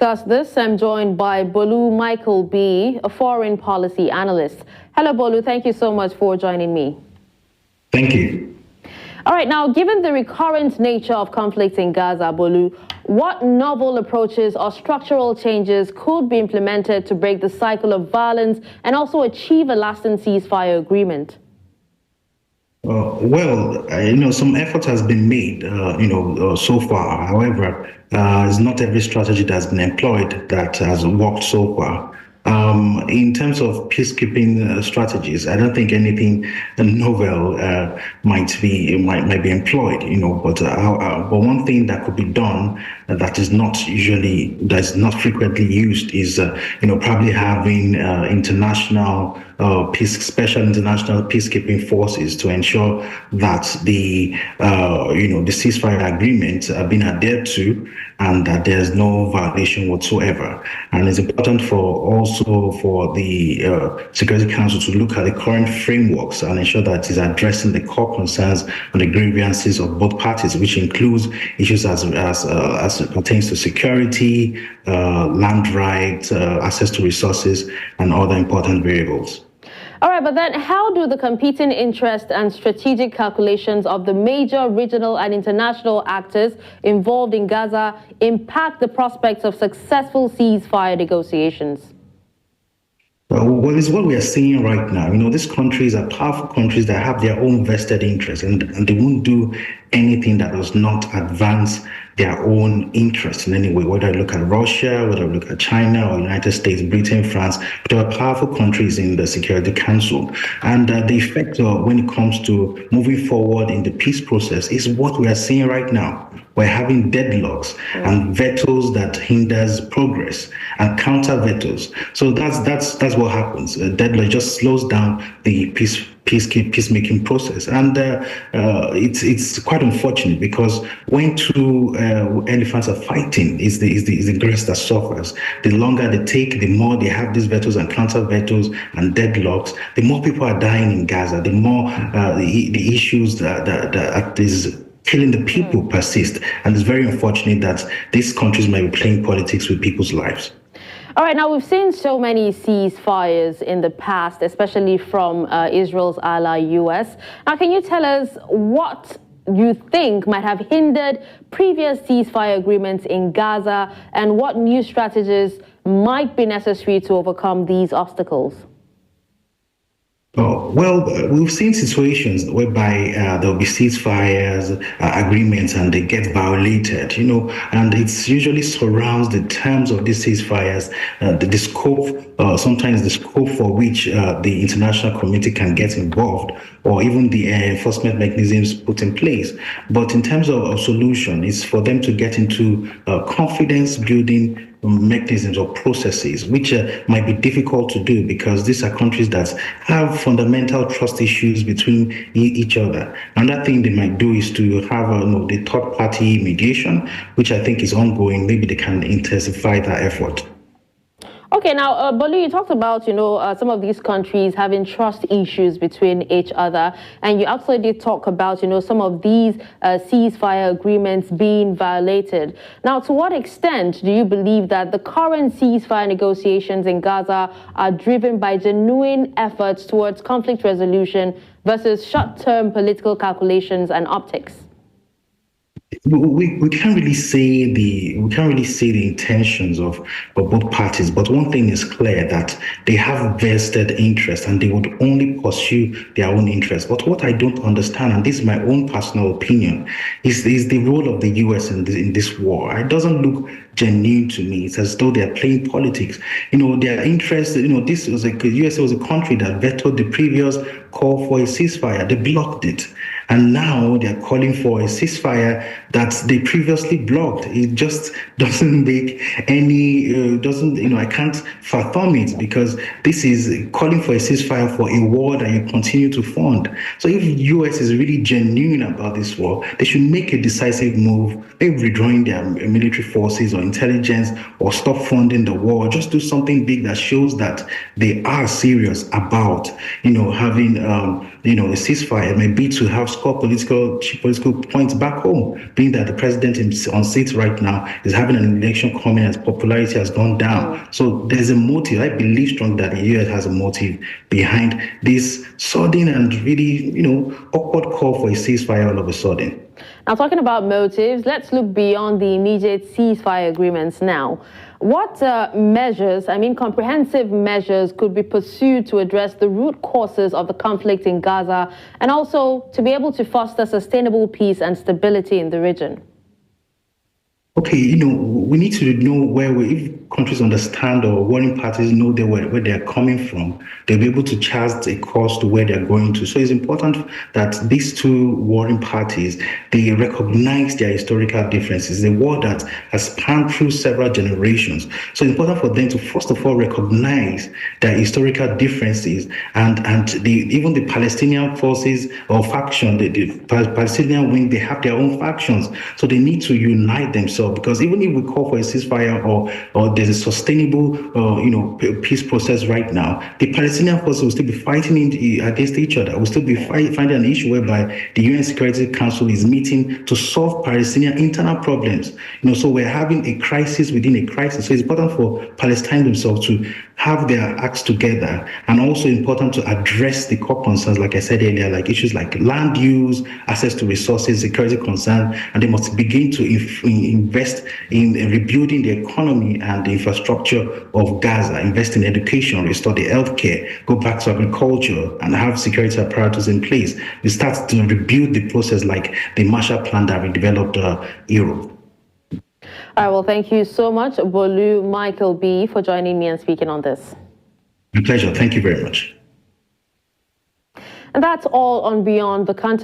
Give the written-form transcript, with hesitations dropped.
Discuss this, I'm joined by Bolu Michael-Biyi, a foreign policy analyst. Hello, Bolu. Thank you so much for joining me. Thank you. All right. Now, given the recurrent nature of conflict in Gaza, Bolu, what novel approaches or structural changes could be implemented to break the cycle of violence and also achieve a lasting ceasefire agreement? Some effort has been made, so far. However, it's not every strategy that's been employed that has worked so far. In terms of peacekeeping strategies, I don't think anything novel might be employed. But one thing that could be done that is not frequently used is probably having special international peacekeeping forces to ensure that the ceasefire agreements are being adhered to and that there's no violation whatsoever. And it's important for the Security Council to look at the current frameworks and ensure that it is addressing the core concerns and the grievances of both parties, which includes issues as it pertains to security, land rights, access to resources, and other important variables. All right, but then how do the competing interests and strategic calculations of the major regional and international actors involved in Gaza impact the prospects of successful ceasefire negotiations? Well, it's what we are seeing right now. These countries are powerful countries that have their own vested interests, and they won't do anything that does not advance their own interests in any way, whether I look at Russia, whether I look at China or United States, Britain, France. There are powerful countries in the Security Council. And the effect when it comes to moving forward in the peace process is what we are seeing right now. We're having deadlocks and vetoes that hinders progress and counter vetoes. So that's what happens. Deadlock just slows down the peacemaking process, and it's quite unfortunate because when two elephants are fighting, is the grass that suffers. The longer they take, the more they have these vetoes and counter vetoes and deadlocks. The more people are dying in Gaza. The more the issues that is killing the people persist, and it's very unfortunate that these countries might be playing politics with people's lives. All right, now we've seen so many ceasefires in the past, especially from Israel's ally, U.S. Now, can you tell us what you think might have hindered previous ceasefire agreements in Gaza and what new strategies might be necessary to overcome these obstacles? We've seen situations whereby there'll be ceasefires, agreements, and they get violated, and it usually surrounds the terms of these ceasefires, the scope, sometimes the scope for which the international community can get involved, or even the enforcement mechanisms put in place. But in terms of solution, it's for them to get into confidence building mechanisms or processes, which might be difficult to do because these are countries that have fundamental trust issues between each other. Another thing they might do is to have the third party mediation, which I think is ongoing. Maybe they can intensify that effort. Okay, now, Bolu, you talked about, some of these countries having trust issues between each other, and you actually did talk about, some of these ceasefire agreements being violated. Now, to what extent do you believe that the current ceasefire negotiations in Gaza are driven by genuine efforts towards conflict resolution versus short-term political calculations and optics? We can't really say the intentions of both parties, but one thing is clear, that they have vested interest and they would only pursue their own interest. But what I don't understand, and this is my own personal opinion, is the role of the U.S. in this war. It doesn't look genuine to me. It's as though they are playing politics. Their interest. This was USA was a country that vetoed the previous call for a ceasefire. They blocked it. And now they're calling for a ceasefire that they previously blocked. It just doesn't make any, I can't fathom it, because this is calling for a ceasefire for a war that you continue to fund. So if the US is really genuine about this war, they should make a decisive move, maybe withdrawing their military forces or intelligence, or stop funding the war. Just do something big that shows that they are serious about, having, a ceasefire. Maybe to have score political points back home, being that the president on seat right now is having an election coming as popularity has gone down. So there's a motive. I believe strongly that the US has a motive behind this sudden and really, awkward call for a ceasefire all of a sudden. Now, talking about motives, let's look beyond the immediate ceasefire agreements now. What comprehensive measures could be pursued to address the root causes of the conflict in Gaza and also to be able to foster sustainable peace and stability in the region? Okay, we need to know if countries understand or warring parties know where they're coming from, they'll be able to chart a course to where they're going to. So it's important that these two warring parties, they recognize their historical differences, the war that has spanned through several generations. So it's important for them to, first of all, recognize their historical differences and even the Palestinian forces or faction, the Palestinian wing, they have their own factions. So they need to unite themselves, because even if we call for a ceasefire or there's a sustainable peace process right now, the Palestinian forces will still be fighting against each other. We'll still be finding an issue whereby the UN Security Council is meeting to solve Palestinian internal problems. So we're having a crisis within a crisis. So it's important for Palestine themselves to have their acts together, and also important to address the core concerns, like I said earlier, like issues like land use, access to resources, security concerns, and they must begin to invest in rebuilding the economy and the infrastructure of Gaza, invest in education, restore the healthcare, go back to agriculture, and have security apparatus in place. We start to rebuild the process like the Marshall Plan that we developed Europe. All right, well, thank you so much, Bolu Michael-Biyi, for joining me and speaking on this. My pleasure. Thank you very much. And that's all on Beyond the Continent.